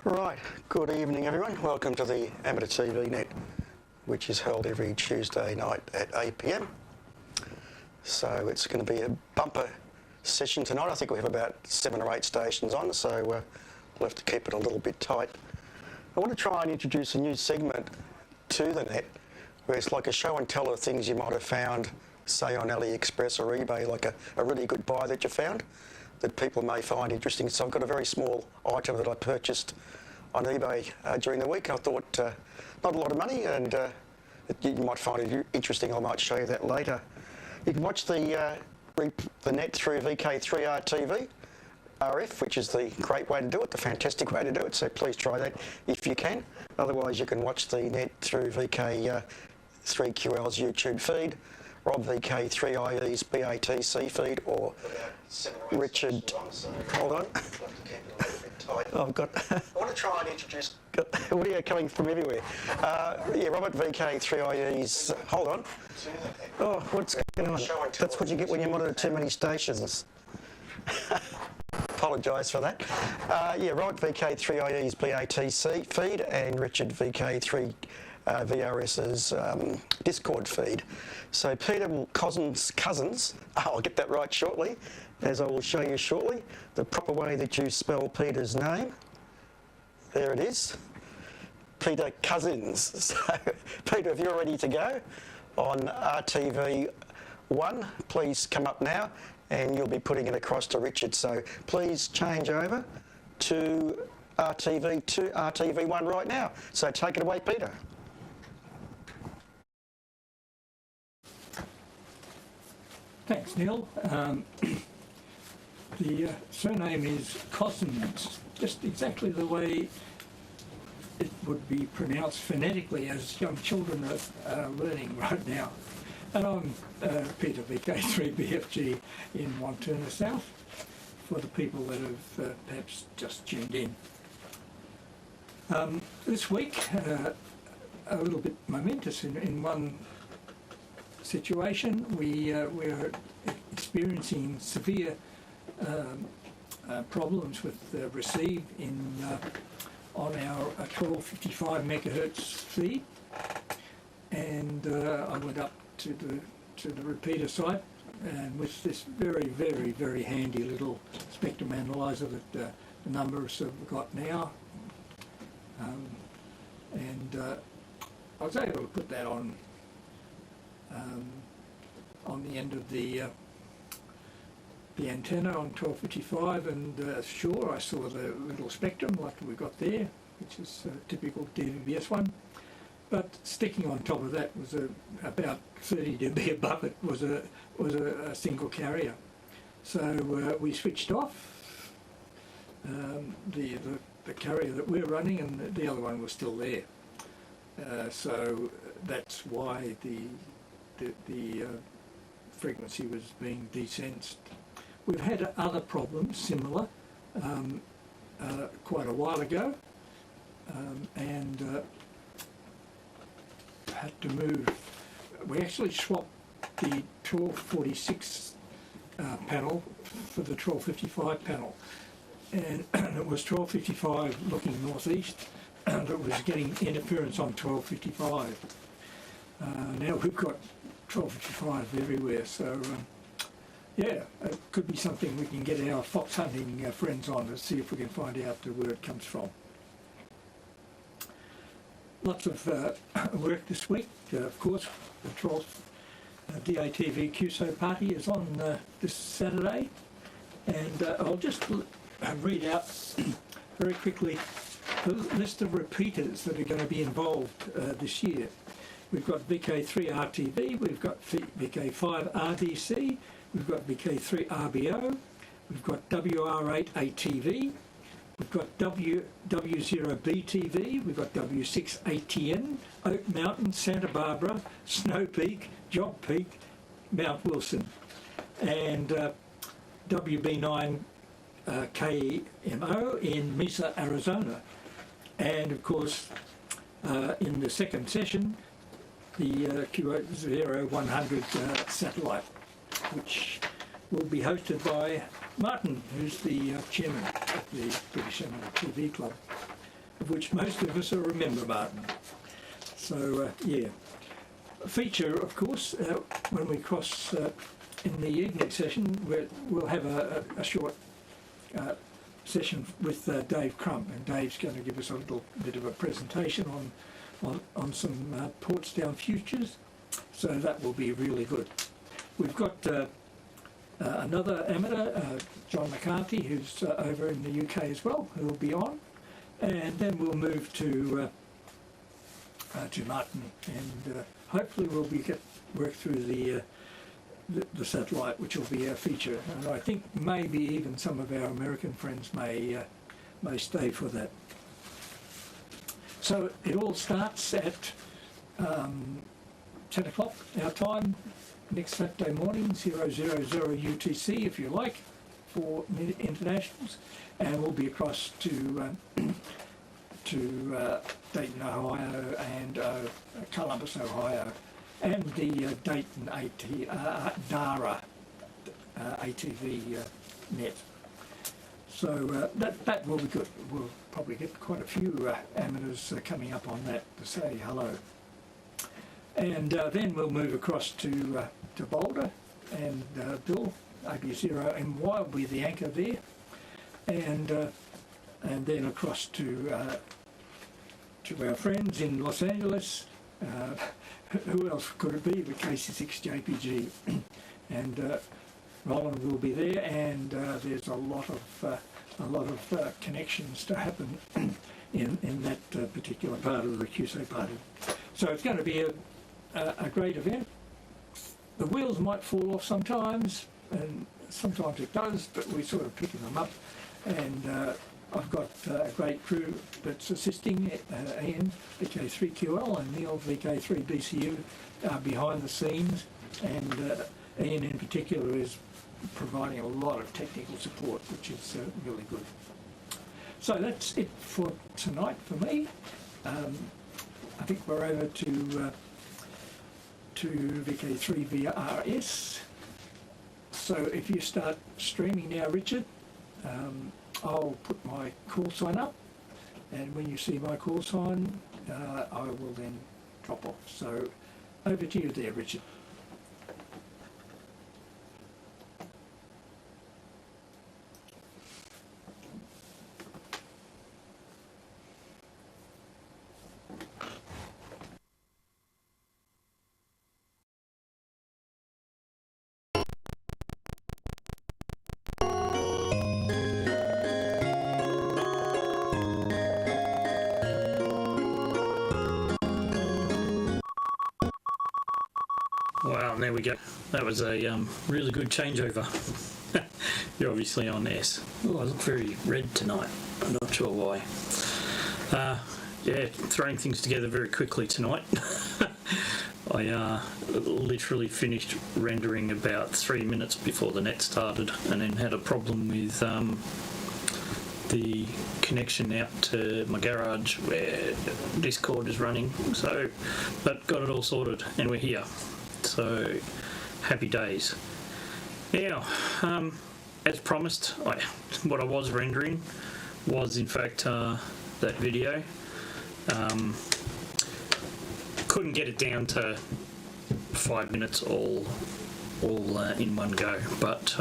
Right, good evening everyone. Welcome to the Amateur TV Net, which is held every Tuesday night at 8 p.m. So it's going to be a bumper session tonight. I think we have about 7 or 8 stations on, so we'll have to keep it a little bit tight. I want to try and introduce a new segment to the net, where it's like a show and tell of things you might have found, say on AliExpress or eBay, like a really good buy that you found that people may find interesting. So I've got a very small item that I purchased on eBay during the week. I thought not a lot of money, and you might find it interesting. I might show you that later. You can watch the net through VK3 RTV RF, which is the great way to do it, the fantastic way to do it. So please try that if you can. Otherwise, you can watch the net through VK3QL's YouTube feed, Rob VK3IE's BATC feed, or Richard. Hold on. I've got. I want to try and introduce. Got audio coming from everywhere. Yeah, Robert VK3IE's. Hold on. Oh, what's going on? That's what you get when you monitor too many stations. Apologise for that. Yeah, Robert VK3IE's BATC feed and Richard VK3 VRS's Discord feed. So Peter Cousins, I'll get that right shortly, as I will show you shortly, the proper way that you spell Peter's name. There it is, Peter Cousins. So Peter, if you're ready to go on RTV 1, please come up now and you'll be putting it across to Richard. So please change over to RTV1 right now. So take it away, Peter. Thanks, Neil. The surname is Cousins, just exactly the way it would be pronounced phonetically as young children are learning right now. And I'm Peter VK3BFG in Wantirna South, for the people that have perhaps just tuned in. This week, a little bit momentous in one situation. We're experiencing severe problems with receive on our 1255 megahertz feed, and I went up to the repeater site, and with this very handy little spectrum analyzer that the numbers have got now, and I was able to put that on the end of the antenna on 1255, and sure, I saw the little spectrum like we got there, which is a typical DVB-S one. But sticking on top of that was about 30 dB above it was a single carrier. So we switched off the carrier that we're running, and the other one was still there. So that's why the frequency was being desensed. We've had other problems similar quite a while ago, and had to move. We actually swapped the 1246 panel for the 1255 panel, and it was 1255 looking northeast that was getting interference on 1255. Now we've got 1255 everywhere, so yeah, it could be something we can get our fox hunting friends on to see if we can find out where it comes from. Lots of work this week. Of course, the 12th DATV QSO party is on this Saturday, and I'll just read out very quickly the list of repeaters that are going to be involved this year. We've got VK3 RTV, we've got VK5 RDC, we've got VK3 RBO, we've got WR8 ATV, we've got W0BTV, we've got W6 ATN, Oak Mountain, Santa Barbara, Snow Peak, Job Peak, Mount Wilson, and WB9 KMO in Mesa, Arizona. And of course, in the second session, the Q0100 satellite, which will be hosted by Martin, who's the chairman of the British Amateur TV Club. of which most of us are a member, Martin. So, yeah. A feature, of course, when we cross in the evening session, we'll have a short session with Dave Crump, and Dave's going to give us a little bit of a presentation on some Portsdown futures, so that will be really good. We've got another amateur, John McCarthy, who's over in the UK as well, who will be on, and then we'll move to Martin, and hopefully we'll work through the satellite, which will be our feature, and I think maybe even some of our American friends may stay for that. So it all starts at 10 o'clock our time next Saturday morning, 000 UTC if you like, for internationals, and we'll be across to Dayton, Ohio, and Columbus, Ohio, and the Dayton DARA ATV net. So that will be good. We'll probably get quite a few amateurs coming up on that to say hello. And then we'll move across to Boulder, and Bill, AB0MY, will be the anchor there, and then across to our friends in Los Angeles. Who else could it be but KC6JPG? And Roland will be there, and there's a lot of connections to happen in that particular part of the QSO party. So it's going to be a great event. The wheels might fall off sometimes, and sometimes it does, but we're sort of picking them up. And I've got a great crew that's assisting, Ian, VK3QL, and Neil, VK3BCU, behind the scenes, and Ian in particular is providing a lot of technical support, which is really good. So that's it for tonight for me. I think we're over to VK3VRS. So if you start streaming now, Richard, I'll put my call sign up, and when you see my call sign, I will then drop off. So over to you there, Richard. Wow, and there we go. That was a really good changeover. You're obviously on S. Oh, I look very red tonight. I'm not sure why. Yeah, throwing things together very quickly tonight. I literally finished rendering about 3 minutes before the net started, and then had a problem with the connection out to my garage where Discord is running. So, but got it all sorted, and we're here. So, happy days. Now, as promised, what I was rendering was in fact that video. Couldn't get it down to 5 minutes all in one go, but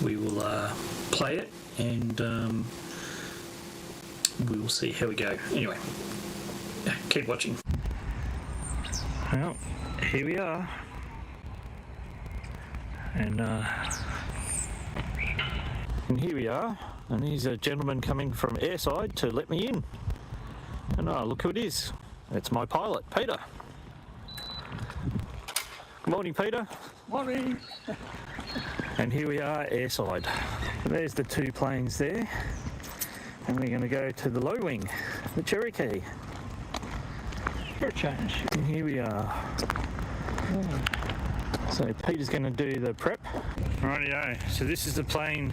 we will play it, and we will see how we go. Anyway, keep watching. Well, here we are, and here we are, and here's a gentleman coming from airside to let me in, and look who it is. It's my pilot, Peter. Good morning, Peter. Morning. And here we are airside. There's the two planes there, and we're going to go to the low wing, the Cherokee. For a change. And here we are. So Peter's going to do the prep. Rightio, so this is the plane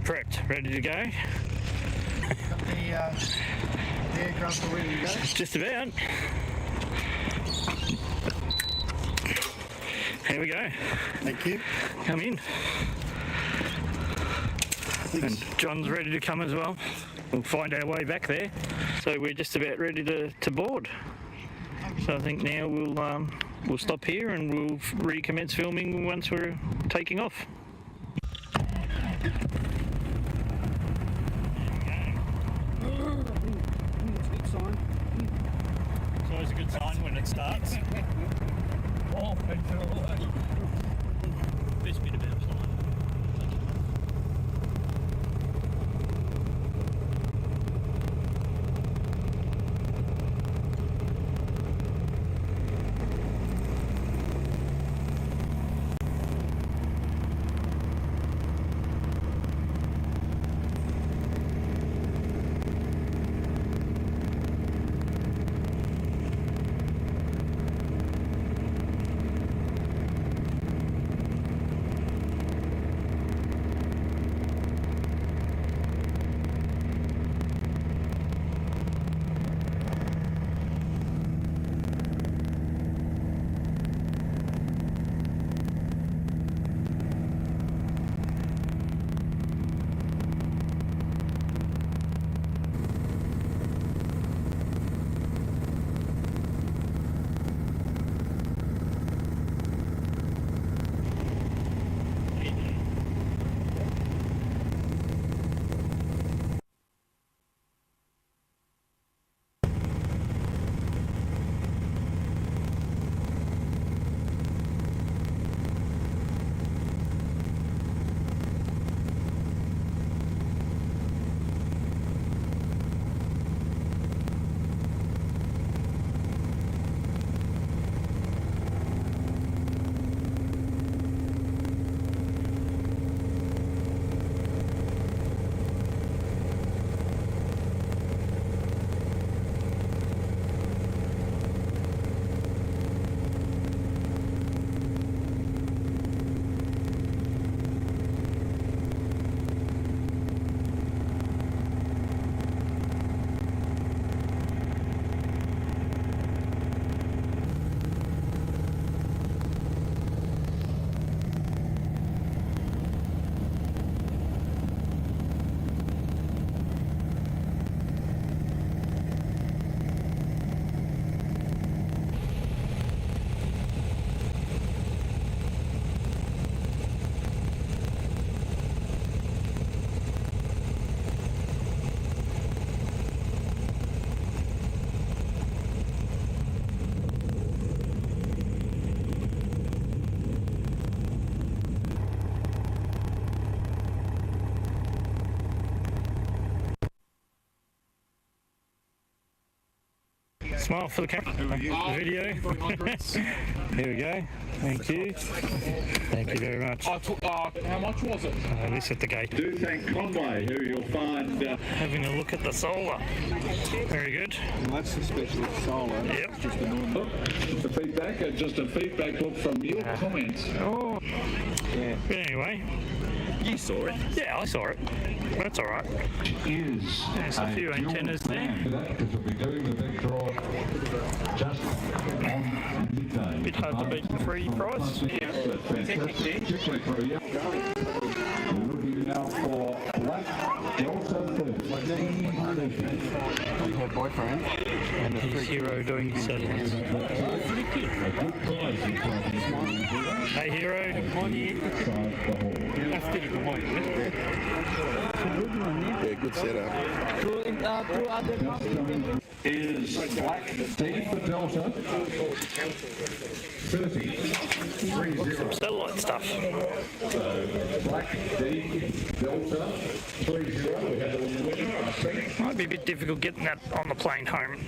prepped, ready to go. Got the aircraft all ready to go. Just about. Here we go. Thank you. Come in. And John's ready to come as well. we'll find our way back there. So we're just about ready to board. So I think now we'll stop here and we'll recommence filming once we're taking off. It's always a good sign when it starts. Best bit about flying. Smile for the camera. Video. Here we go. Thank you. Thank you very much. How much was it? This at the gate. Do thank Conway, who you'll find. Having a look at the solar. Very good. Well, that's the specialist solar. Yep. Just a normal. The feedback, just a feedback look from your comments. Oh. Yeah. But anyway. You saw it. Yeah, I saw it. That's all right. Is There's a few antennas there. because we'll be doing the big draw just on midday. Bit hard to beat the free price. Particularly for a young. We're looking now for Black Delta 13. Her boyfriend and the Here's Hero doing his settings. A good prize in front of you. Hey Hero. Yeah, good setup. Is Black D for Delta 30. Satellite stuff. Black D Delta 30. We have a winner, I think. Might be a bit difficult getting that on the plane home.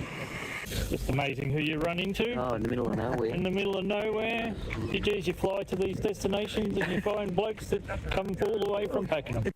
Just amazing who you run into. Oh, in the middle of nowhere. In the middle of nowhere. You fly to these destinations and you find blokes that come all the way from Pakenham.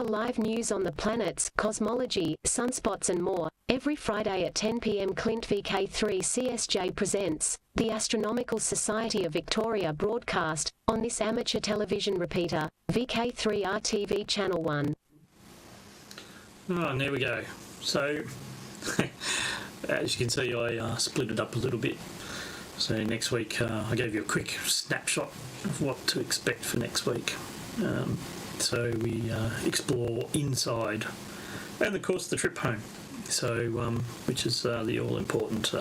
For live news on the planets, cosmology, sunspots and more, every Friday at 10 p.m. Clint VK3 CSJ presents the Astronomical Society of Victoria broadcast on this amateur television repeater, VK3 RTV Channel 1. Oh, and there we go. So, as you can see, I split it up a little bit. So next week, I gave you a quick snapshot of what to expect for next week. So we explore inside, and of course the trip home. So, which is the all-important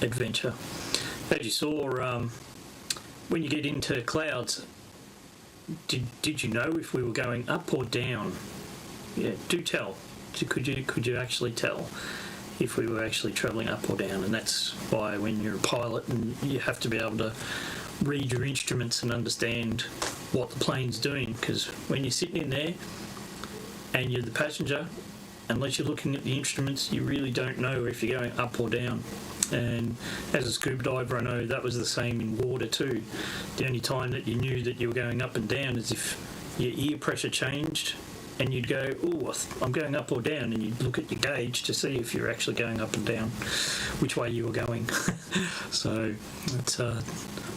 adventure. As you saw, when you get into clouds, did you know if we were going up or down? Yeah, do tell. Could you actually tell if we were actually travelling up or down? And that's why when you're a pilot and you have to be able to read your instruments and understand what the plane's doing, because when you're sitting in there and you're the passenger, unless you're looking at the instruments, you really don't know if you're going up or down. And as a scuba diver, I know that was the same in water too. The only time that you knew that you were going up and down is if your ear pressure changed and you'd go, oh, I'm going up or down, and you'd look at your gauge to see if you're actually going up and down, which way you were going. So it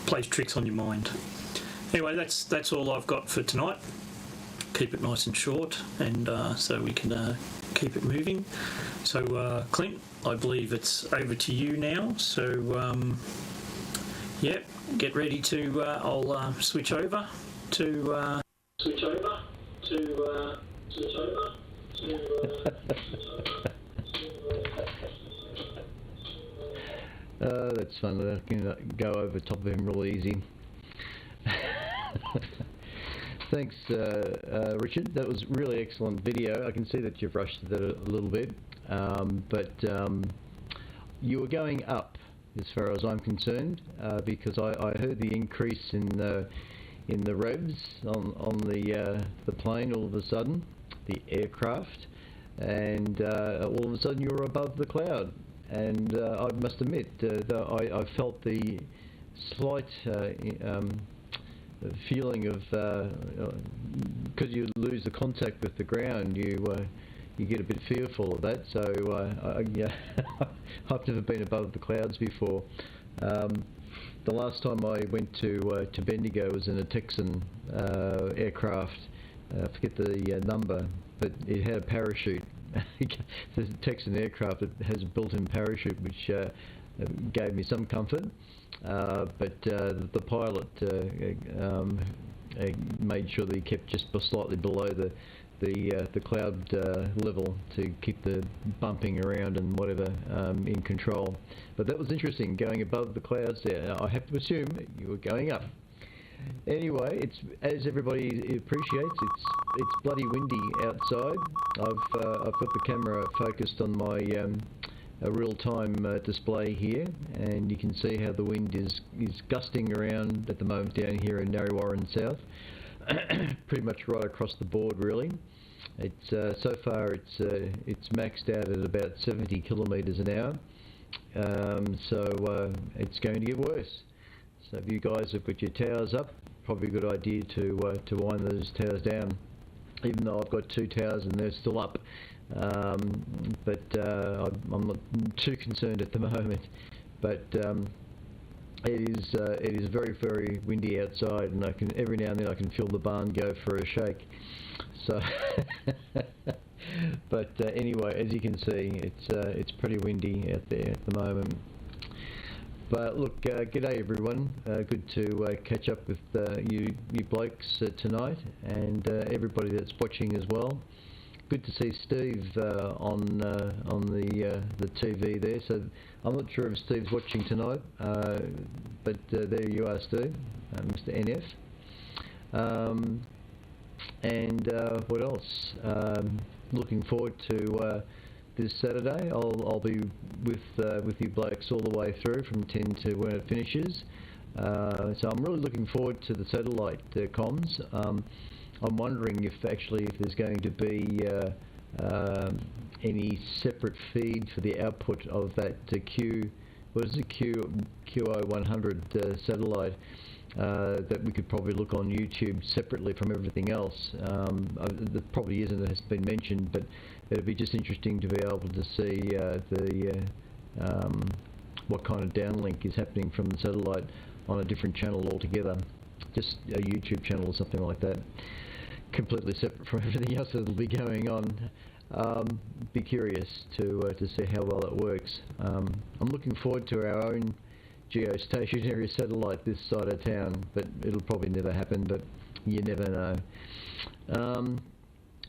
plays tricks on your mind. Anyway, that's all I've got for tonight. Keep it nice and short, and so we can keep it moving. So Clint, I believe it's over to you now. So yeah, get ready to. I'll switch over to. That's fun. I can go over top of him real easy. Thanks, Richard. That was really excellent video. I can see that you've rushed that a little bit, but you were going up, as far as I'm concerned, because I heard the increase in the revs on the plane all of a sudden, the aircraft, and all of a sudden you were above the cloud. And I must admit that I felt the slight feeling of, because you lose the contact with the ground, you get a bit fearful of that. So yeah, I've never been above the clouds before. The last time I went to Bendigo was in a Texan aircraft. I forget the number, but it had a parachute. The Texan aircraft has a built-in parachute, which gave me some comfort. But the pilot made sure that he kept just slightly below the cloud level to keep the bumping around and whatever in control. But that was interesting, going above the clouds there. I have to assume you were going up. Anyway, it's, as everybody appreciates, it's bloody windy outside. I've got the camera focused on my a real-time display here, and you can see how the wind is gusting around at the moment down here in Narrewarren South. Pretty much right across the board, really. It's so far it's maxed out at about 70 kilometres an hour. So it's going to get worse. So if you guys have got your towers up, probably a good idea to wind those towers down. Even though I've got 2 towers and they're still up, but I'm not too concerned at the moment. But it is very, very windy outside, and every now and then I can feel the barn go for a shake. So, but anyway, as you can see, it's pretty windy out there at the moment. But look, g'day everyone. Good to catch up with you blokes tonight, and everybody that's watching as well. Good to see Steve on the TV there. So I'm not sure if Steve's watching tonight, but there you are, Steve, Mr. NF. And what else? Looking forward to this Saturday. I'll be with you blokes all the way through from 10 to when it finishes. So I'm really looking forward to the satellite comms. I'm wondering if there's going to be any separate feed for the output of that QO100 satellite. that we could probably look on YouTube separately from everything else. There probably isn't, it has been mentioned, but it'd be just interesting to be able to see what kind of downlink is happening from the satellite on a different channel altogether, just a YouTube channel or something like that, completely separate from everything else that'll be going on. Be curious to see how well it works. I'm looking forward to our own geostationary satellite this side of town, but it'll probably never happen, but you never know.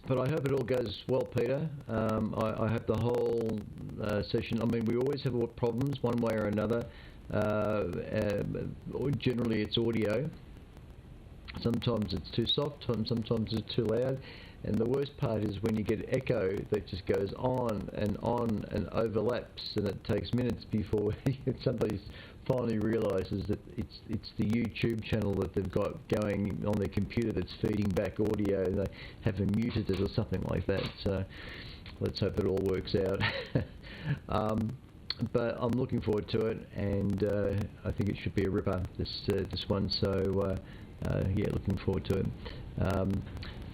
But I hope it all goes well, Peter. I hope the whole session, I mean, we always have problems one way or another. Generally it's audio. Sometimes it's too soft, sometimes it's too loud. And the worst part is when you get echo that just goes on and overlaps, and it takes minutes before somebody finally realises that it's the YouTube channel that they've got going on their computer that's feeding back audio, and they haven't muted it or something like that. So let's hope it all works out. But I'm looking forward to it, and I think it should be a ripper, this one. So yeah, looking forward to it.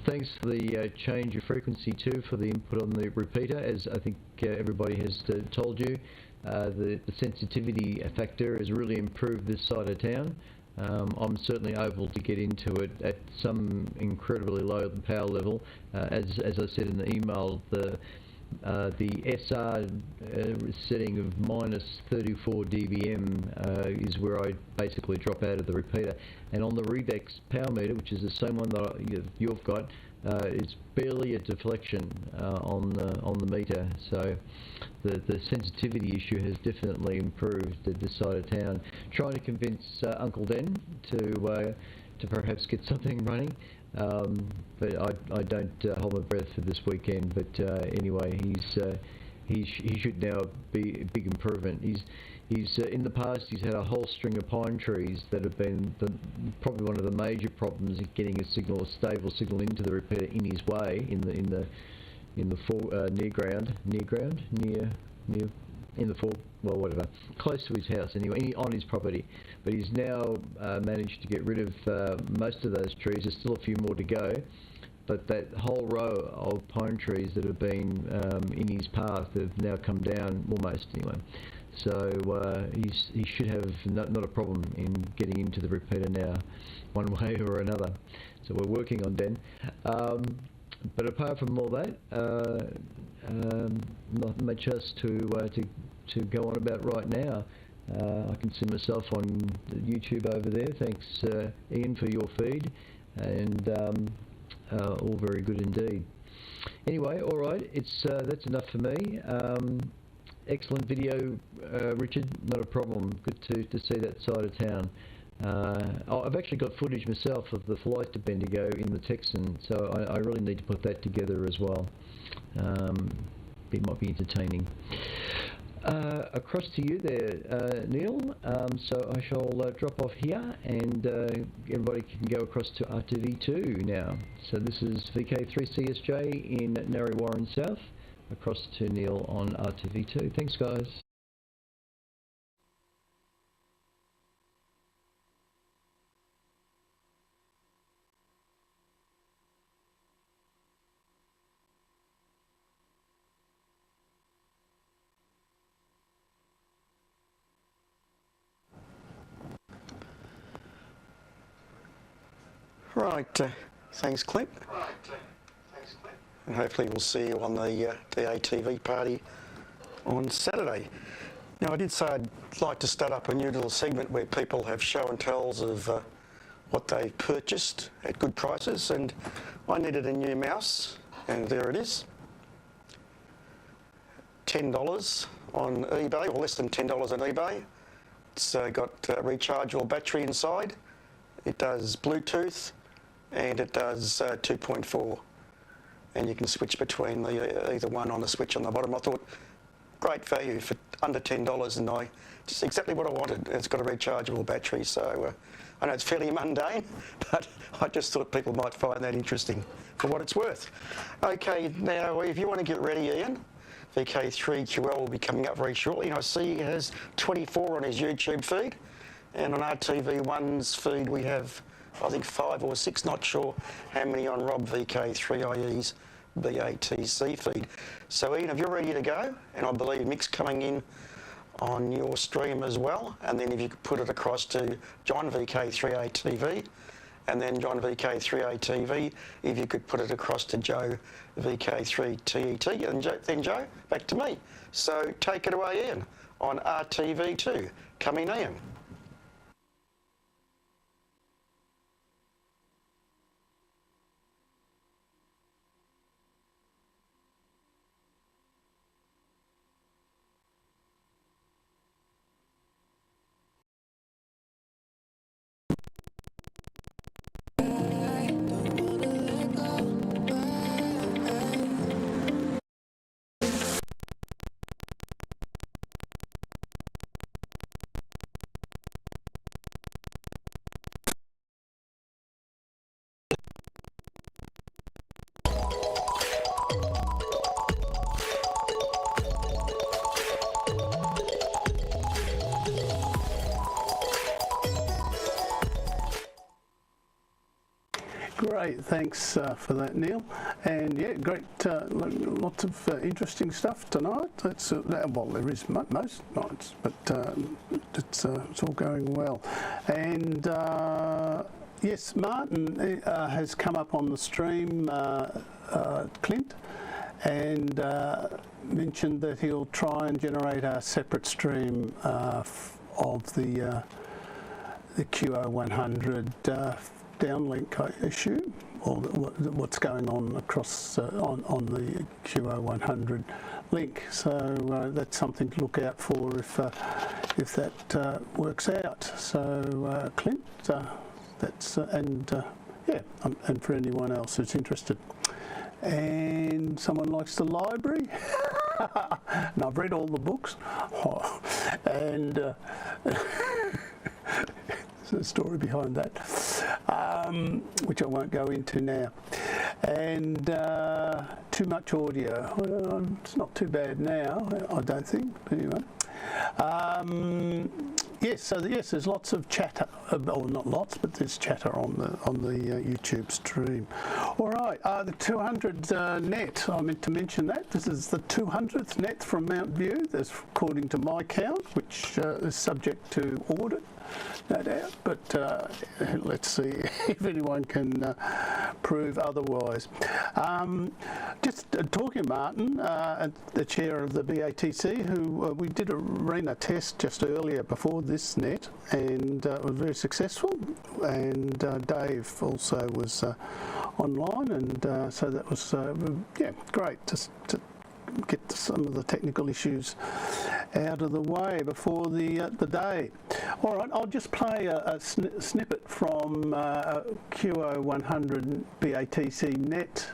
Thanks for the change of frequency too, for the input on the repeater. As I think everybody has told you, the sensitivity factor has really improved this side of town. I'm certainly able to get into it at some incredibly low power level. As I said in the email, the SR setting of minus 34 dBm is where I basically drop out of the repeater. And on the Revex power meter, which is the same one that you've got, it's barely a deflection on the meter. So the sensitivity issue has definitely improved at this side of town. Trying to convince Uncle Den to perhaps get something running. But I don't hold my breath for this weekend. But anyway, he should now be a big improvement. He's in the past he's had a whole string of pine trees that have been probably one of the major problems in getting a stable signal into the repeater in his way in the close to his house anyway, on his property. But he's now managed to get rid of most of those trees. There's still a few more to go, but that whole row of pine trees that have been in his path have now come down almost anyway. So he should have not a problem in getting into the repeater now, one way or another. So we're working on Den. But apart from all that, not much else to go on about right now. I can see myself on YouTube over there. Thanks, Ian, for your feed, and all very good indeed. Anyway, all right, that's enough for me. Excellent video, Richard. Not a problem. Good to see that side of town. I've actually got footage myself of the flight to Bendigo in the Texan, so I really need to put that together as well. It might be entertaining. Across to you there, Neil. So I shall drop off here, and everybody can go across to RTV2 now. So this is VK3CSJ in Narre Warren South, across to Neil on RTV2. Thanks, guys. Right, thanks, Clint. And hopefully we'll see you on the ATV party on Saturday. Now, I did say I'd like to start up a new little segment where people have show and tells of what they've purchased at good prices, and I needed a new mouse, and there it is. $10 on eBay, or less than $10 on eBay. It's got a rechargeable battery inside. It does Bluetooth, and it does 2.4. And you can switch between either one on the switch on the bottom. I thought, great value for under $10, and just exactly what I wanted. It's got a rechargeable battery, so I know it's fairly mundane, but I just thought people might find that interesting for what it's worth. Okay, now if you want to get ready, Ian, VK3QL will be coming up very shortly, and I see he has 24 on his YouTube feed. And on RTV1's feed we have, I think, 5 or 6, not sure how many on Rob VK3IE's BATC feed. So Ian, if you're ready to go, and I believe Mick's coming in on your stream as well, and then if you could put it across to John VK3ATV, and then John VK3ATV, if you could put it across to Joe VK3TET, and then Joe, back to me. So take it away, Ian, on RTV2. Coming in. Great, thanks for that, Neil. And yeah, great, lots of interesting stuff tonight. That's well, there is most nights, but it's all going well. And yes, Martin has come up on the stream, Clint, and mentioned that he'll try and generate a separate stream of the QO100 downlink, I assume, or what's going on across on the QO100 link. So that's something to look out for if that works out. So Clint, that's yeah, and for anyone else who's interested. And someone likes the library, and I've read all the books, and there's a story behind that, which I won't go into now. And too much audio. Well, it's not too bad now, I don't think. But anyway, yes. So yes, there's lots of chatter. Well, not lots, but there's chatter on the YouTube stream. All right, the 200 net. I meant to mention that this is the 200th net from Mount View. That's according to my count, which is subject to audit, no doubt, but let's see if anyone can prove otherwise. Just talking to Martin, the chair of the BATC, who we did a arena test just earlier before this net, and it was very successful, and Dave also was online, and so that was yeah, great to get some of the technical issues out of the way before the day. All right, I'll just play a snippet from QO100 BATC net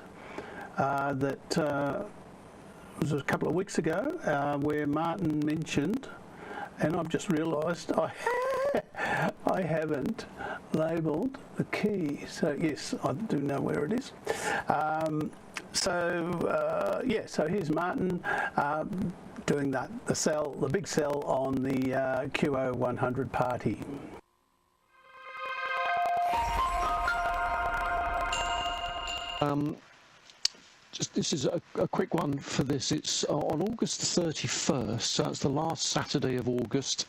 that was a couple of weeks ago, where Martin mentioned, and I've just realised I haven't labelled the key. So yes, I do know where it is. So yeah, so here's Martin doing the big sell on the QO100 party. This is a quick one for this. It's on August 31st, so that's the last Saturday of August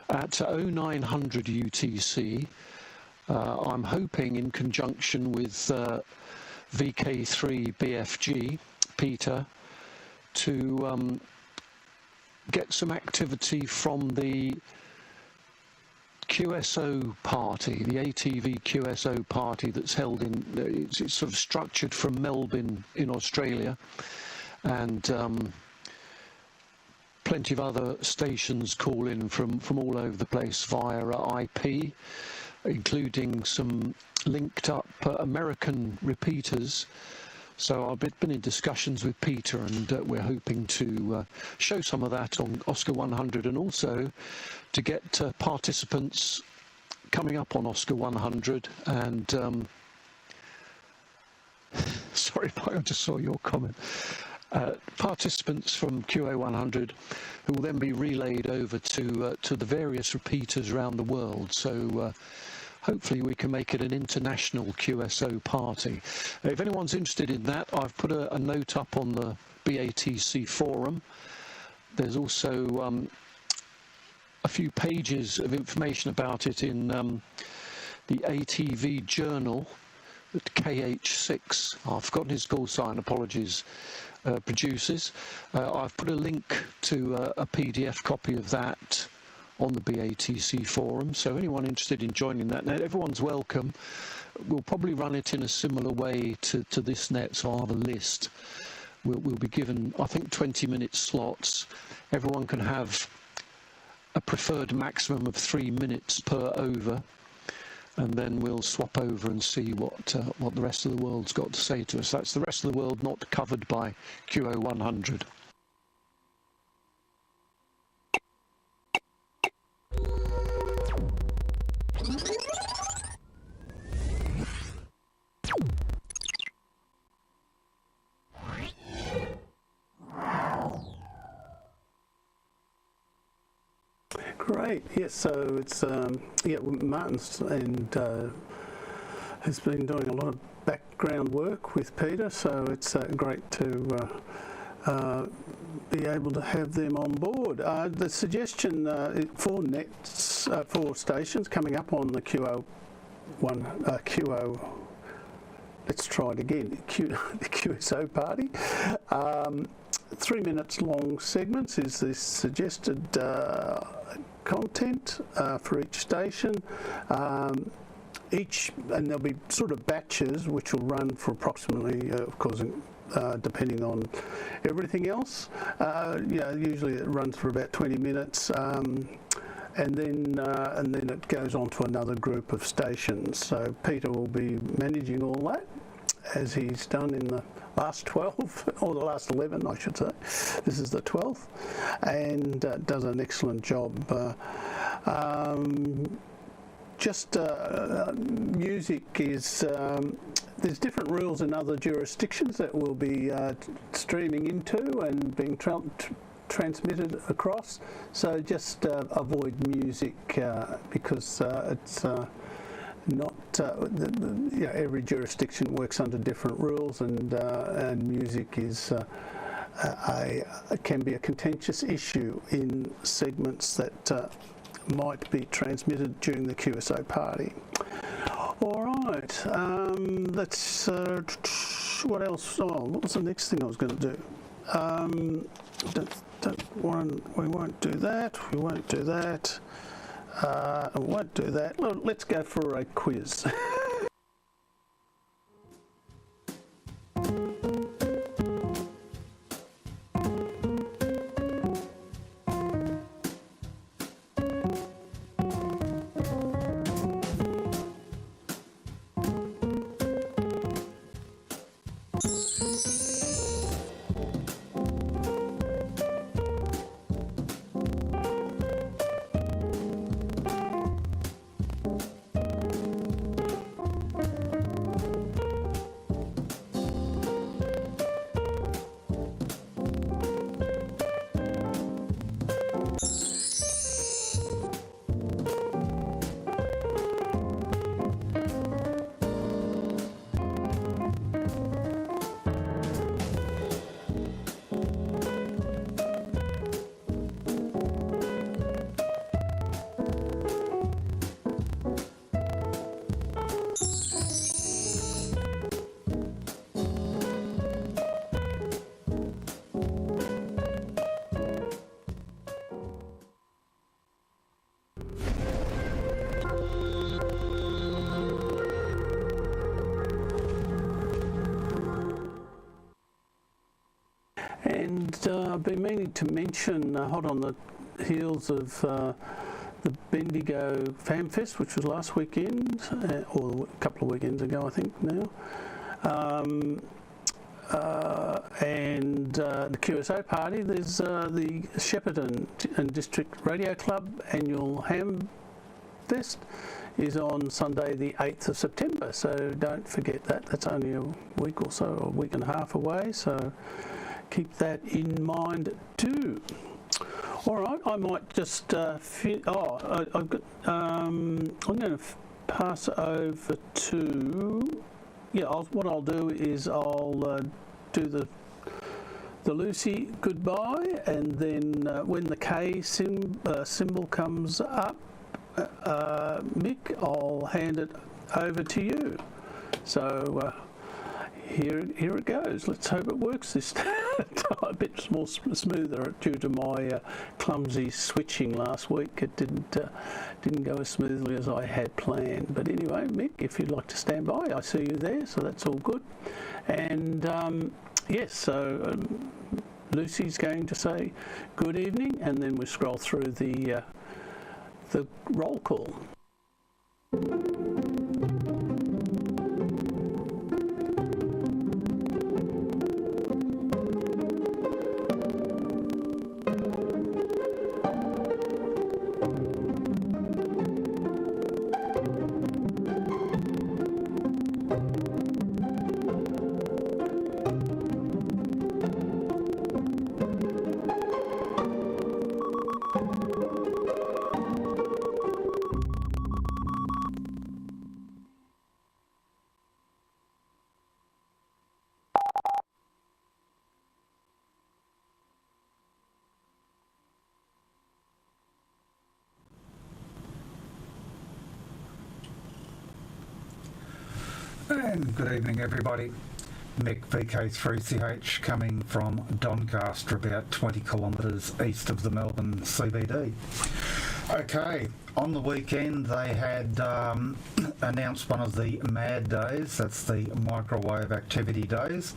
at 0900 UTC. I'm hoping, in conjunction with VK3 BFG, Peter, to get some activity from the QSO party, the ATV QSO party that's held in, it's sort of structured from Melbourne in Australia, and plenty of other stations call in from all over the place via IP, including some linked up American repeaters. So I've been in discussions with Peter, and we're hoping to show some of that on Oscar 100, and also to get participants coming up on Oscar 100. And sorry, I just saw your comment. participants from QA100 who will then be relayed over to the various repeaters around the world. So hopefully we can make it an international QSO party. If anyone's interested in that, I've put a note up on the BATC forum. There's also a few pages of information about it in the ATV journal that KH6, I've forgotten his call sign, apologies, produces. I've put a link to a PDF copy of that on the BATC forum, so anyone interested in joining that net, everyone's welcome. We'll probably run it in a similar way to this net, so I'll have a list. We'll be given, I think, 20-minute slots. Everyone can have a preferred maximum of 3 minutes per over, and then we'll swap over and see what the rest of the world's got to say to us. That's the rest of the world not covered by QO100. Great. Yes. So it's Martin's and has been doing a lot of background work with Peter. So it's great to be able to have them on board. The suggestion for nets, for stations coming up on the QO. Let's try it again. The QSO party. 3 minutes long segments is the suggested content for each station. And there'll be sort of batches which will run for approximately, of course, depending on everything else. Usually it runs for about 20 minutes. And then it goes on to another group of stations. So Peter will be managing all that, as he's done in the last 12, or the last 11, I should say. This is the 12th, and does an excellent job. Music is, there's different rules in other jurisdictions that we'll be streaming into and being transmitted across, so just avoid music because it's not every jurisdiction works under different rules, and music is can be a contentious issue in segments that might be transmitted during the QSO party. All right, let's what else? Oh, what was the next thing I was going to do? We won't do that. We won't do that. I won't do that. Well, let's go for a quiz. And I've been meaning to mention, hot on the heels of the Bendigo FamFest, which was last weekend, or a couple of weekends ago, I think now. And the QSO party, there's the Shepparton and District Radio Club annual Ham Fest is on Sunday the 8th of September, so don't forget that. That's only a week or so, or a week and a half away, so keep that in mind too. All right, I might just I'm going to pass over to what I'll do is I'll do the Lucy goodbye, and then when the K symbol comes up, Mick, I'll hand it over to you. So here it goes. Let's hope it works this time. A bit more smoother due to my clumsy switching last week. It didn't go as smoothly as I had planned. But anyway, Mick, if you'd like to stand by, I see you there, so that's all good. And yes, so Lucy's going to say good evening, and then we scroll through the roll call. And good evening, everybody. Mick VK3CH coming from Doncaster, about 20 kilometres east of the Melbourne CBD. Okay, on the weekend they had announced one of the MAD days, that's the microwave activity days.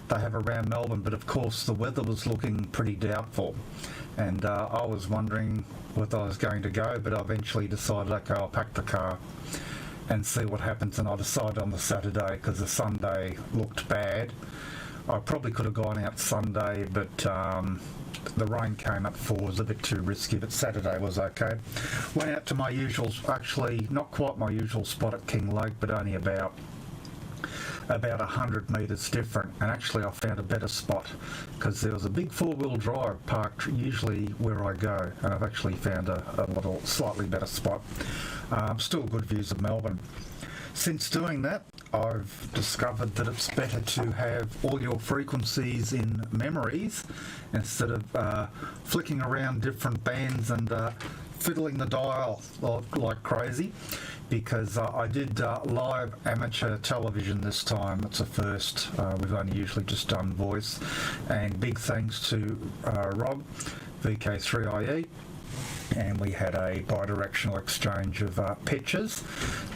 They have around Melbourne, but of course the weather was looking pretty doubtful. And I was wondering whether I was going to go, but I eventually decided, okay, I'll pack the car and see what happens, and I decided on the Saturday because the Sunday looked bad. I probably could have gone out Sunday, but the rain came at 4, it was a bit too risky, but Saturday was okay. Went out to my usual, actually not quite my usual spot at King Lake, but only about 100 metres different, and actually I found a better spot because there was a big 4-wheel drive parked usually where I go, and I've actually found a little slightly better spot. Still good views of Melbourne. Since doing that, I've discovered that it's better to have all your frequencies in memories instead of flicking around different bands and fiddling the dial like crazy, because I did live amateur television this time. It's a first. We've only usually just done voice, and big thanks to Rob, VK3IE, and we had a bi-directional exchange of pictures,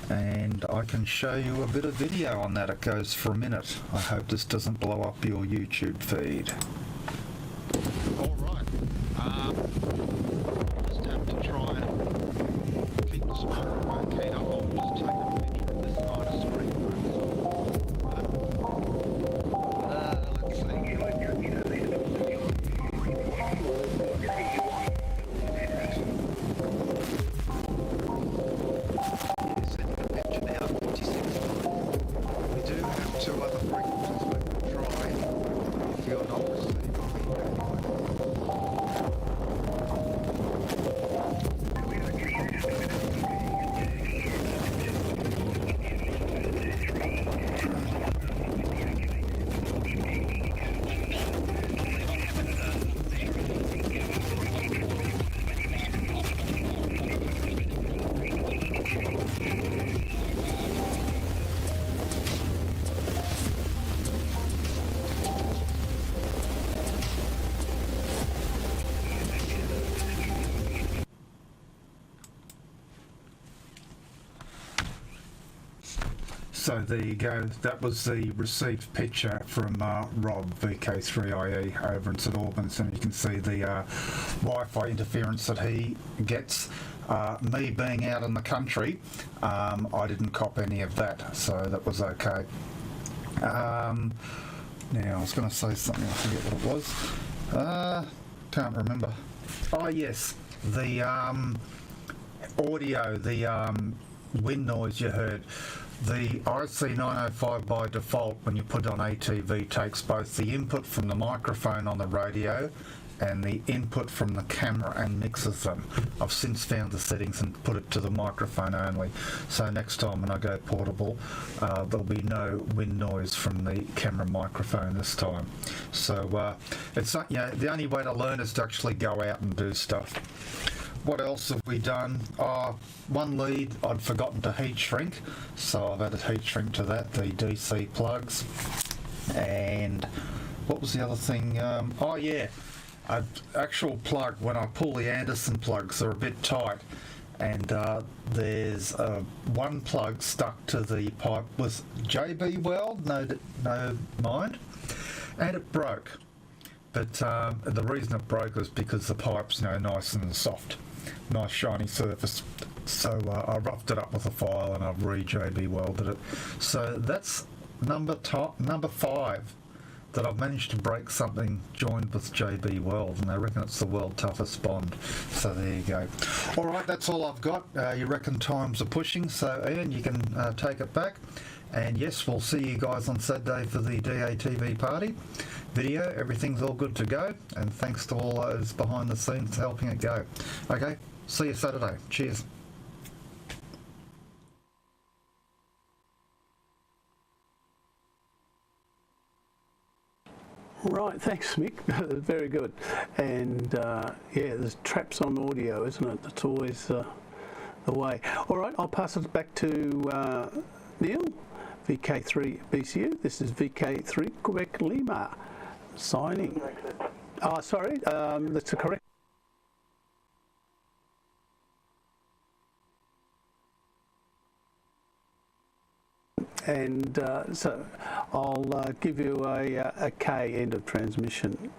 and I can show you a bit of video on that. It goes for a minute. I hope this doesn't blow up your YouTube feed. All right. Just have to try and keep the smoke keyed up. I'll just take a picture of this side of screen. Let's see. We do have 2 other frequencies we can try if you're not receiving So there you go, that was the received picture from Rob, VK3IE, over in St Albans, and you can see the Wi-Fi interference that he gets. Me being out in the country, I didn't cop any of that, so that was okay. Now, I was going to say something, I forget what it was. Can't remember. Oh yes, the audio, the wind noise you heard. The IC905 by default, when you put it on ATV, takes both the input from the microphone on the radio and the input from the camera and mixes them. I've since found the settings and put it to the microphone only. So next time when I go portable, there'll be no wind noise from the camera microphone this time. So it's not, you know, the only way to learn is to actually go out and do stuff. What else have we done? One lead I'd forgotten to heat shrink, so I've added heat shrink to that, the DC plugs. And what was the other thing? Oh yeah, an actual plug, when I pull the Anderson plugs, they're a bit tight. And there's one plug stuck to the pipe with JB Weld, no mind, and it broke. But the reason it broke was because the pipe's, you know, nice and soft. Nice shiny surface, so I roughed it up with a file and I've re-JB welded it. So that's number 5 that I've managed to break something joined with JB Weld, and they reckon it's the world toughest bond. So there you go. All right, that's all I've got. You reckon times are pushing, so Ian, you can take it back. And yes, we'll see you guys on Saturday for the DATV party video. Everything's all good to go, and thanks to all those behind the scenes helping it go. Okay, see you Saturday. Cheers. Right, thanks Mick, very good. And yeah, there's traps on audio, isn't it? That's always the way. All right, I'll pass it back to Neil, VK3 BCU. This is VK3 Quebec Lima signing. Oh, sorry, that's a correct. And so I'll give you a K end of transmission.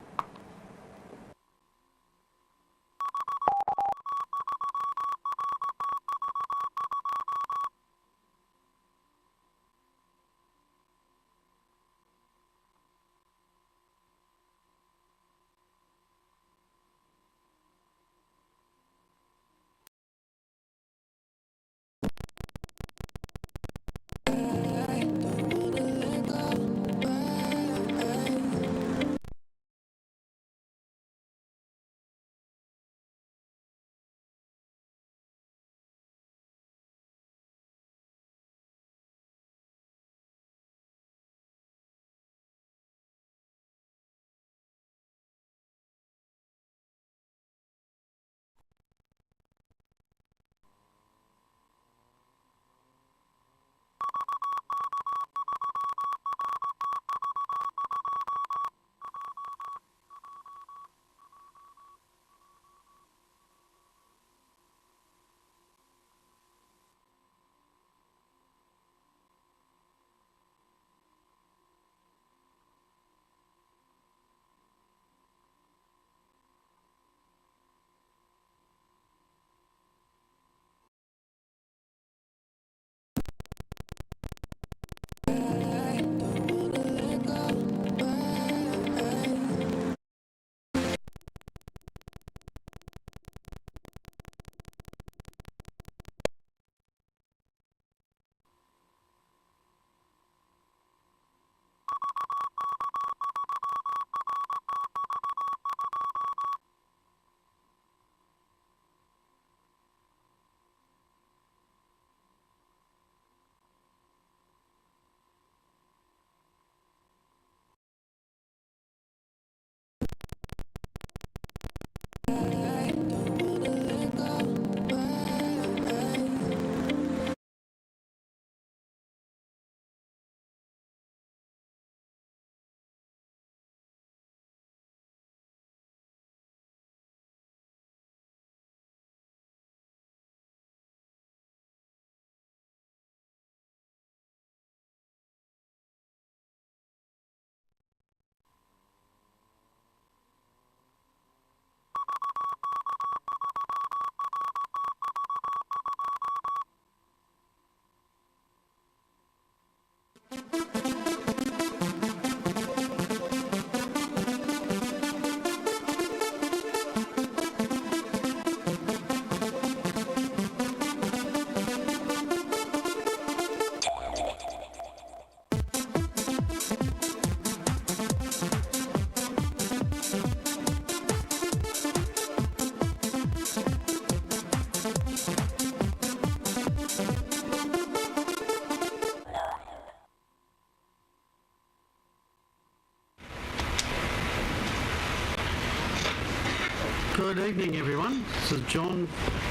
Good evening, everyone. This is John,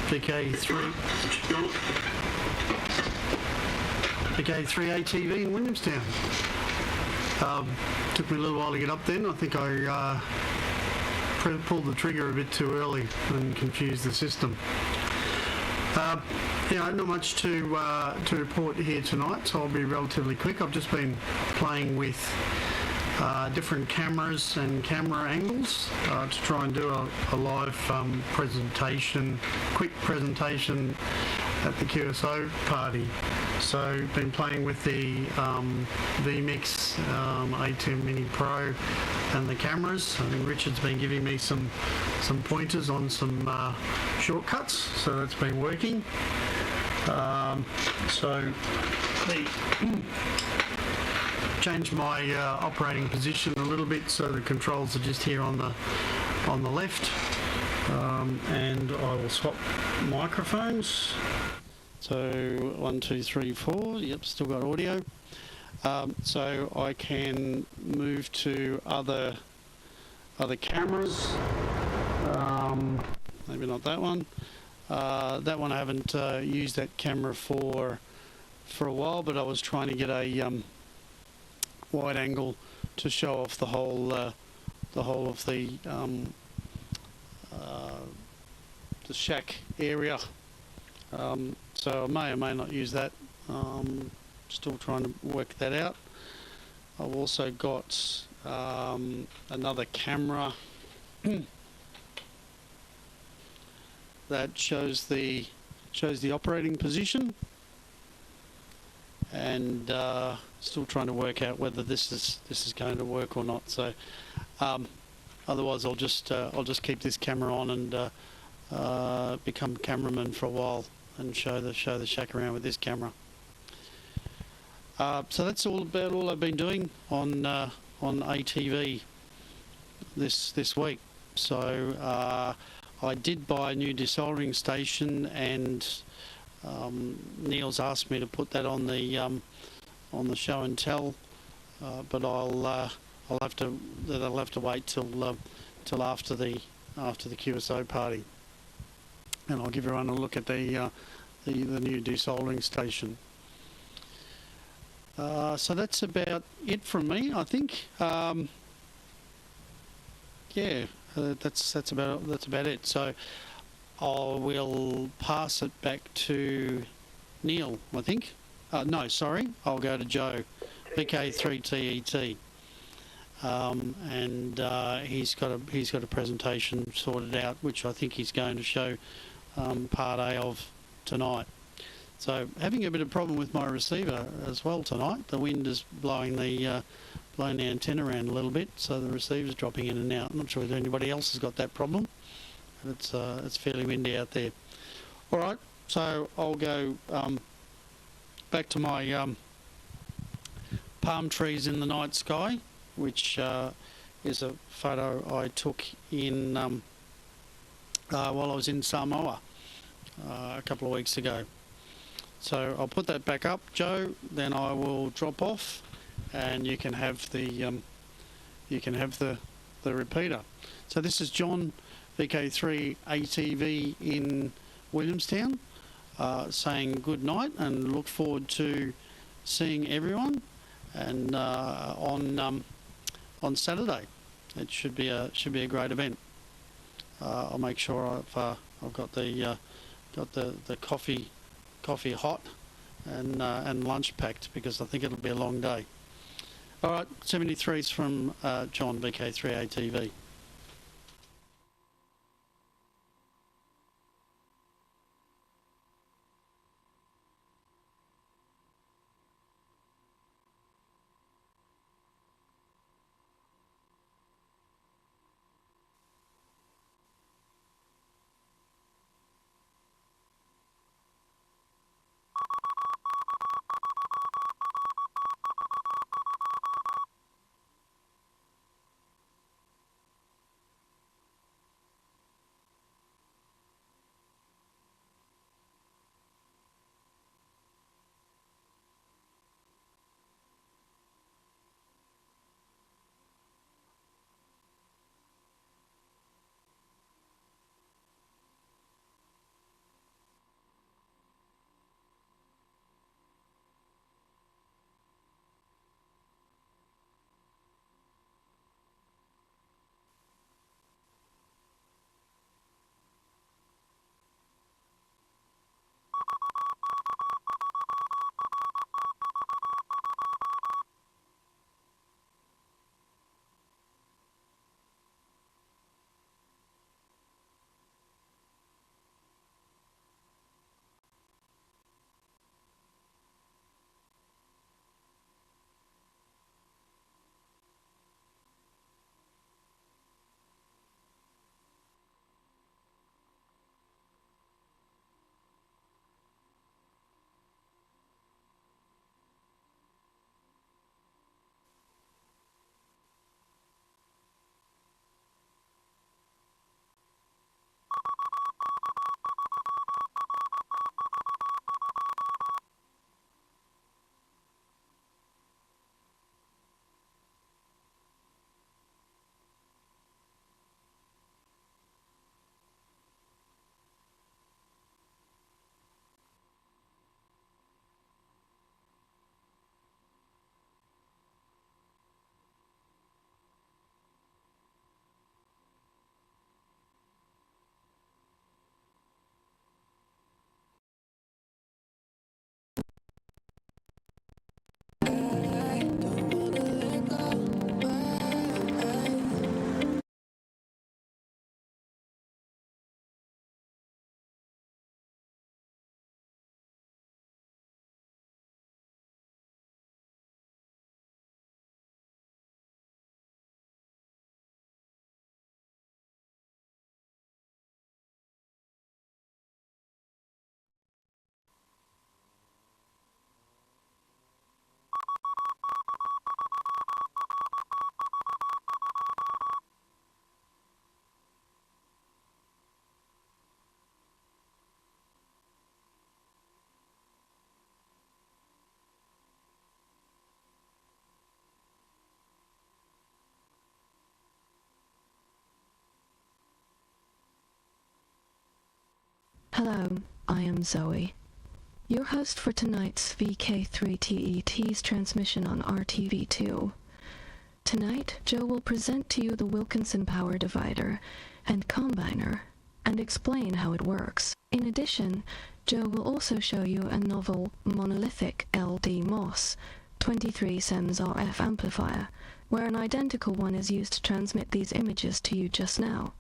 VK3 ATV in Williamstown. Took me a little while to get up then. I think I pulled the trigger a bit too early and confused the system. Yeah, not much to report here tonight, so I'll be relatively quick. I've just been playing with different cameras and camera angles to try and do a live presentation, quick presentation at the QSO party. So been playing with the VMix A10 Mini Pro and the cameras. I think Richard's been giving me some pointers on some shortcuts, so that's been working. So the changed my operating position a little bit, so the controls are just here on the left, and I will swap microphones. So 1, 2, 3, 4. Yep, still got audio. So I can move to other cameras. Maybe not that one. That one I haven't used that camera for a while, but I was trying to get a wide angle to show off the whole of the shack area. So I may or may not use that. Still trying to work that out. I've also got another camera that shows the operating position, and still trying to work out whether this is going to work or not. So otherwise I'll just keep this camera on and become cameraman for a while and show the shack around with this camera. So that's about all I've been doing on ATV this week. So I did buy a new desoldering station, and Neil's asked me to put that on the show and tell, but that'll have to wait till after the QSO party, and I'll give everyone a look at the new desoldering station. So that's about it from me, I think. Yeah, that's about it. So I will pass it back to Neil, I think. No, sorry, I'll go to Joe, VK3TET, and he's got a presentation sorted out, which I think he's going to show part A of tonight. So having a bit of problem with my receiver as well tonight. The wind is blowing the antenna around a little bit, so the receiver's dropping in and out. I'm not sure if anybody else has got that problem, but it's fairly windy out there. All right, so I'll go back to my palm trees in the night sky, which is a photo I took in while I was in Samoa a couple of weeks ago. So I'll put that back up, Joe. Then I will drop off, and you can have the repeater. So this is John, VK3 ATV in Williamstown, saying good night and look forward to seeing everyone, and on Saturday. It should be a great event. I'll make sure I've got the coffee hot and lunch packed, because I think it'll be a long day. All right, 73's from John, VK3 ATV. Hello, I am Zoe, your host for tonight's VK3TET's transmission on RTV2. Tonight, Joe will present to you the Wilkinson Power Divider and Combiner and explain how it works. In addition, Joe will also show you a novel monolithic LD MOS 23 SEMS RF amplifier, where an identical one is used to transmit these images to you just now.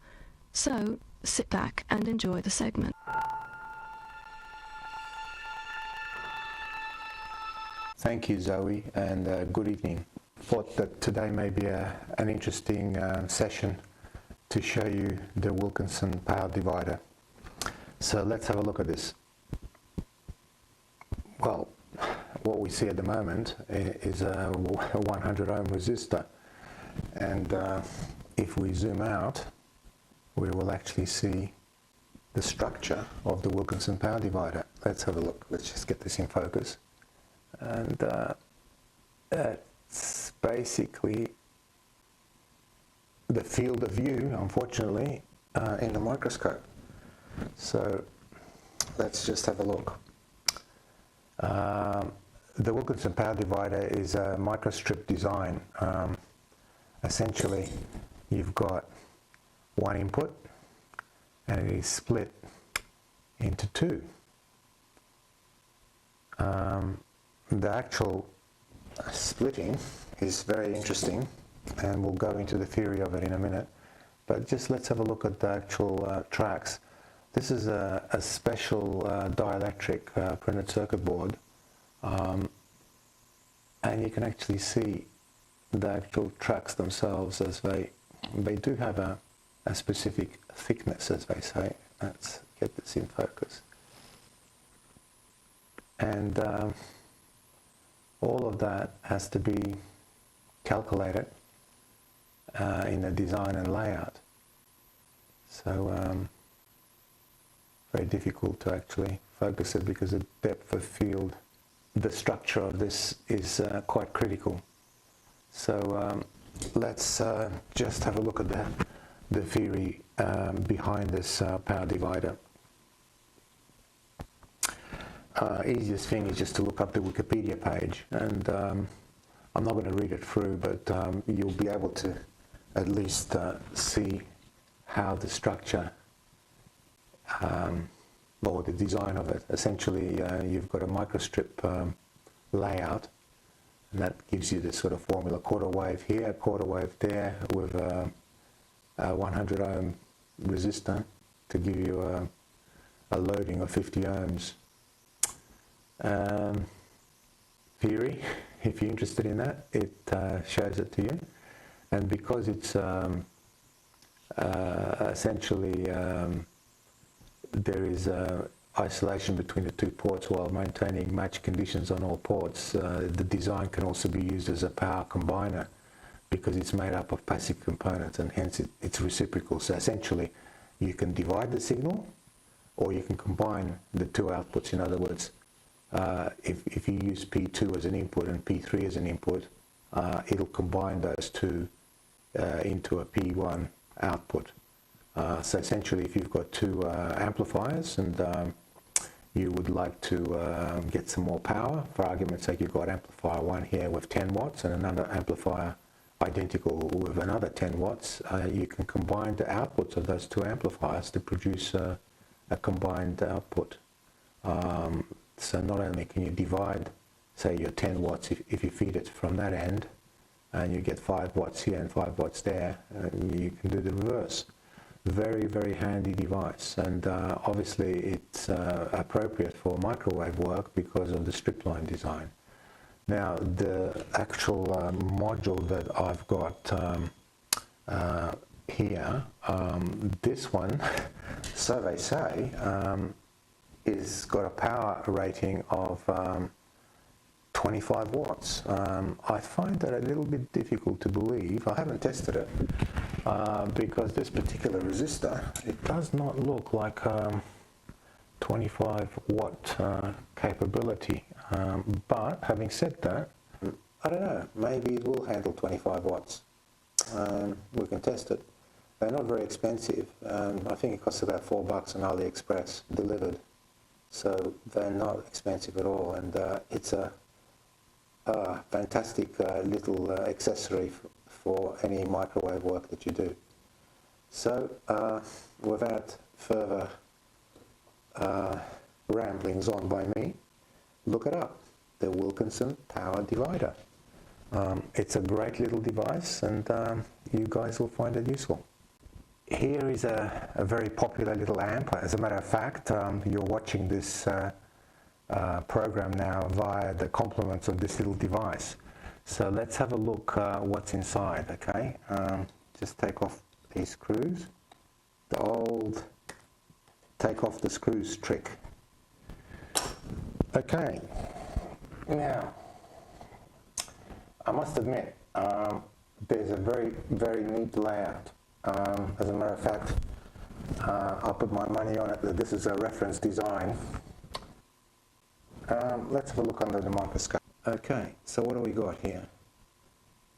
So, sit back and enjoy the segment. Thank you, Zoe, and good evening. Thought that today may be an interesting session to show you the Wilkinson Power Divider. So let's have a look at this. Well, what we see at the moment is a 100 ohm resistor, and if we zoom out, we will actually see the structure of the Wilkinson Power Divider. Let's have a look. Let's just get this in focus. And it's basically the field of view, unfortunately, in the microscope. So let's just have a look. The Wilkinson Power Divider is a microstrip design. Essentially, you've got one input and it is split into two. The actual splitting is very interesting, and we'll go into the theory of it in a minute, but just let's have a look at the actual tracks. This is a special dielectric printed circuit board, and you can actually see the actual tracks themselves as they do have a specific thickness, as they say. Let's get this in focus. And all of that has to be calculated in the design and layout. So very difficult to actually focus it because the depth of field, the structure of this is quite critical. So let's just have a look at the theory behind this power divider. Easiest thing is just to look up the Wikipedia page, and I'm not going to read it through, but you'll be able to at least see how the structure or the design of it. Essentially, you've got a microstrip layout, and that gives you this sort of formula: quarter wave here, quarter wave there, with a 100 ohm resistor to give you a loading of 50 ohms. Theory, if you're interested in that, it shows it to you, and because it's essentially there is isolation between the two ports while maintaining match conditions on all ports, the design can also be used as a power combiner because it's made up of passive components, and hence it's reciprocal. So essentially you can divide the signal or you can combine the two outputs. In other words, if you use P2 as an input and P3 as an input, it'll combine those two into a P1 output. So essentially, if you've got two amplifiers and you would like to get some more power, for argument's sake, you've got amplifier 1 here with 10 watts and another amplifier identical with another 10 watts, you can combine the outputs of those two amplifiers to produce a combined output. So not only can you divide, say, your 10 watts if you feed it from that end, and you get 5 watts here and 5 watts there, you can do the reverse. Very, very handy device, and obviously it's appropriate for microwave work because of the strip line design. Now, the actual module that I've got here, this one, so they say, is got a power rating of 25 watts. I find that a little bit difficult to believe. I haven't tested it because this particular resistor, it does not look like 25 watt capability. But having said that, I don't know, maybe it will handle 25 watts. We can test it. They're not very expensive. I think it costs about $4 on AliExpress delivered. So they're not expensive at all, and it's a fantastic little accessory for any microwave work that you do. So without further ramblings on by me, look it up, the Wilkinson Power Divider. It's a great little device, and you guys will find it useful. Here is a very popular little amp. As a matter of fact, you're watching this program now via the compliments of this little device. So let's have a look what's inside, okay? Just take off these screws. The old take off the screws trick. Okay, now, I must admit, there's a very, very neat layout. As a matter of fact, I'll put my money on it that this is a reference design. Let's have a look under the microscope. Okay, so what do we got here?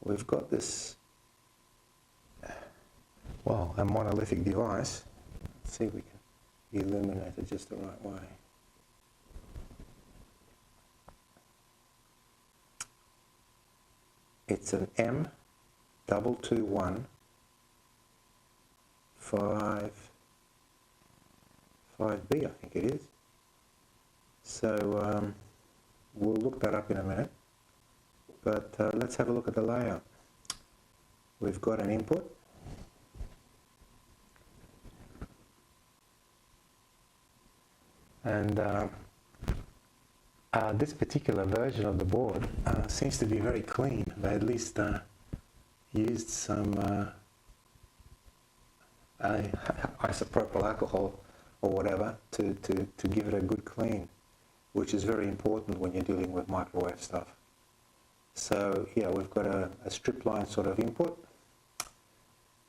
We've got this, well, a monolithic device. Let's see if we can illuminate it just the right way. It's an M221 5B, I think it is. So we'll look that up in a minute. But let's have a look at the layout. We've got an input. And this particular version of the board seems to be very clean. They at least used some isopropyl alcohol or whatever to give it a good clean, which is very important when you're dealing with microwave stuff. So yeah, we've got a strip line sort of input.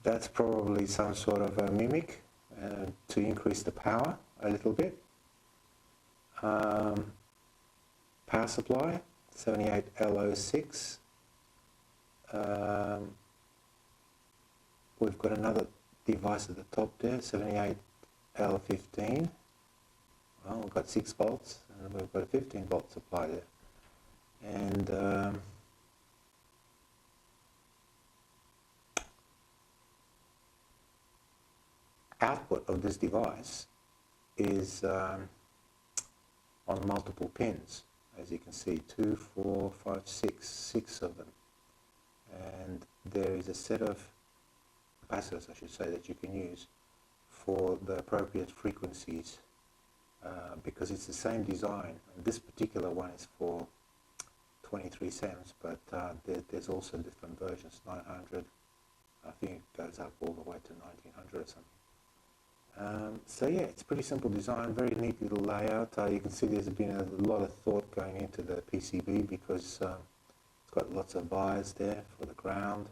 That's probably some sort of a mimic to increase the power a little bit. Power supply, 78L06. We've got another device at the top there, 78L15. Well, we've got 6 volts, and we've got a 15 volt supply there. And output of this device is on multiple pins, as you can see, 2, 4, 5, 6 of them. And there is a set of capacitors, I should say, that you can use for the appropriate frequencies, because it's the same design. And this particular one is for 23 cents, but there's also different versions, 900, I think it goes up all the way to 1900 or something. So yeah, it's a pretty simple design, very neat little layout. You can see there's been a lot of thought going into the PCB because it's got lots of wires there for the ground,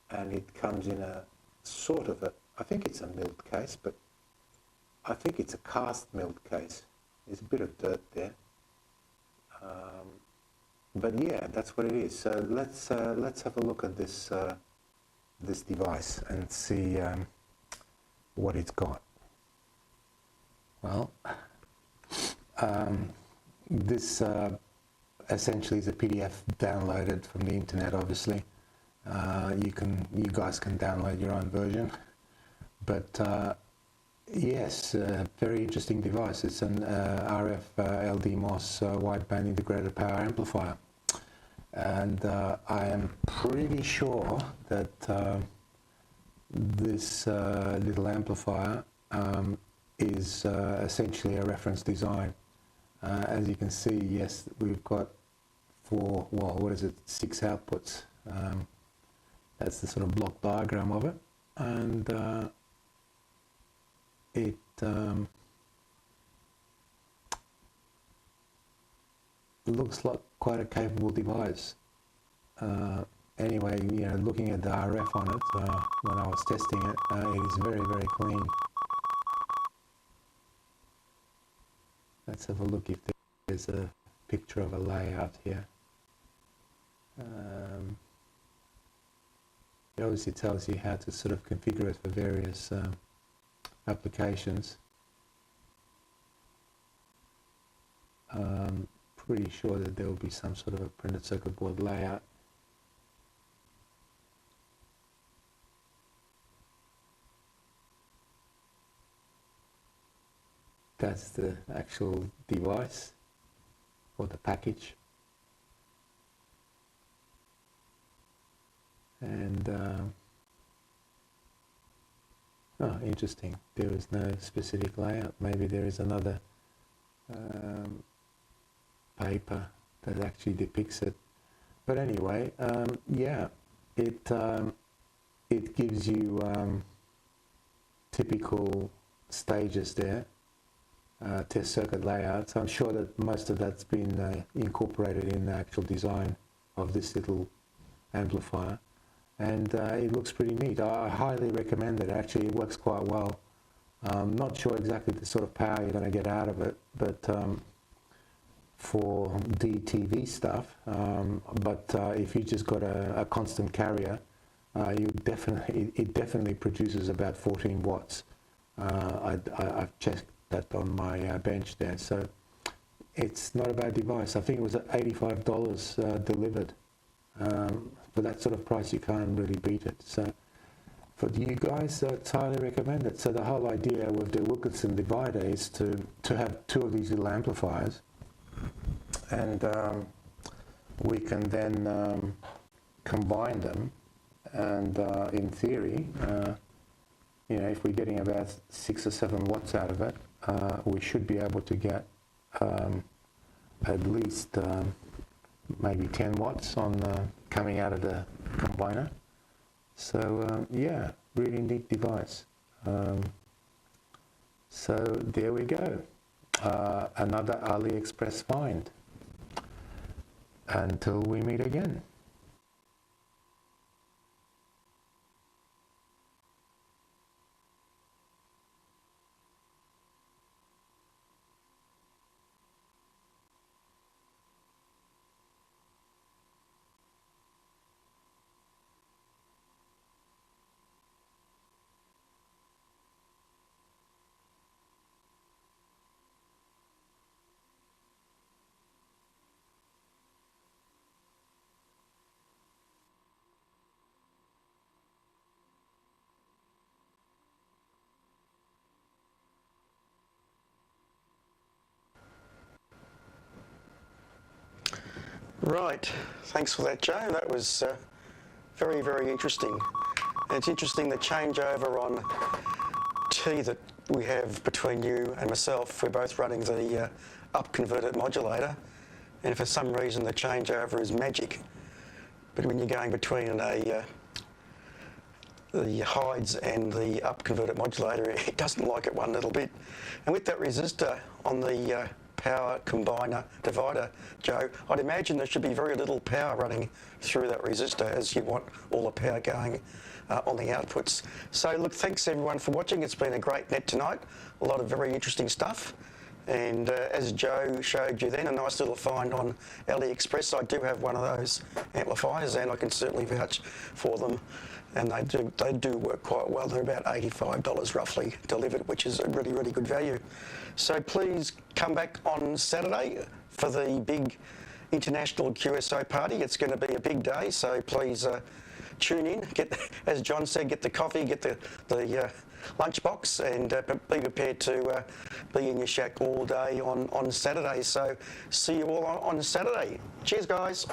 and it comes in a sort of a, I think it's a milled case, but I think it's a cast milled case. There's a bit of dirt there, but yeah, that's what it is. So let's have a look at this this device and see what it's got. Well, this essentially is a PDF downloaded from the internet. Obviously, you guys can download your own version. But yes, very interesting device. It's an RF LD MOS wideband integrated power amplifier, and I am pretty sure that this little amplifier is essentially a reference design. As you can see, yes, we've got 4, well, what is it, 6 outputs. That's the sort of block diagram of it, and it looks like quite a capable device. Anyway, you know, looking at the RF on it, when I was testing it, it is very, very clean. Let's have a look if there's a picture of a layout here. It obviously tells you how to sort of configure it for various applications. Pretty sure that there will be some sort of a printed circuit board layout. That's the actual device or the package. And oh, interesting. There is no specific layout. Maybe there is another paper that actually depicts it. But anyway, yeah, it gives you typical stages there, test circuit layouts. I'm sure that most of that's been incorporated in the actual design of this little amplifier. And it looks pretty neat. I highly recommend it. Actually, it works quite well. Not sure exactly the sort of power you're going to get out of it, but for DTV stuff. But if you just got a constant carrier, it definitely produces about 14 watts. I've checked that on my bench there, so it's not a bad device. I think it was at $85 delivered. For that sort of price, you can't really beat it. So for you guys, it's highly recommended. So the whole idea with the Wilkinson divider is to have two of these little amplifiers, and we can then combine them. And in theory, you know, if we're getting about 6 or 7 watts out of it, we should be able to get at least maybe 10 watts on coming out of the combiner. So yeah, really neat device. So there we go. Another AliExpress find. Until we meet again. Right, thanks for that, Joe. That was very, very interesting. And it's interesting the changeover on T that we have between you and myself. We're both running the up-converted modulator, and for some reason the changeover is magic. But when you're going between the hides and the up-converted modulator, it doesn't like it one little bit. And with that resistor on the power combiner divider, Joe, I'd imagine there should be very little power running through that resistor, as you want all the power going on the outputs. So look, thanks everyone for watching. It's been a great net tonight, a lot of very interesting stuff. And as Joe showed you then, a nice little find on AliExpress. I do have one of those amplifiers, and I can certainly vouch for them. And they do work quite well. They're about $85 roughly delivered, which is a really, really good value. So please come back on Saturday for the big international QSO party. It's going to be a big day, so please tune in. As John said, get the coffee, get the lunchbox, and be prepared to be in your shack all day on Saturday. So see you all on Saturday. Cheers, guys.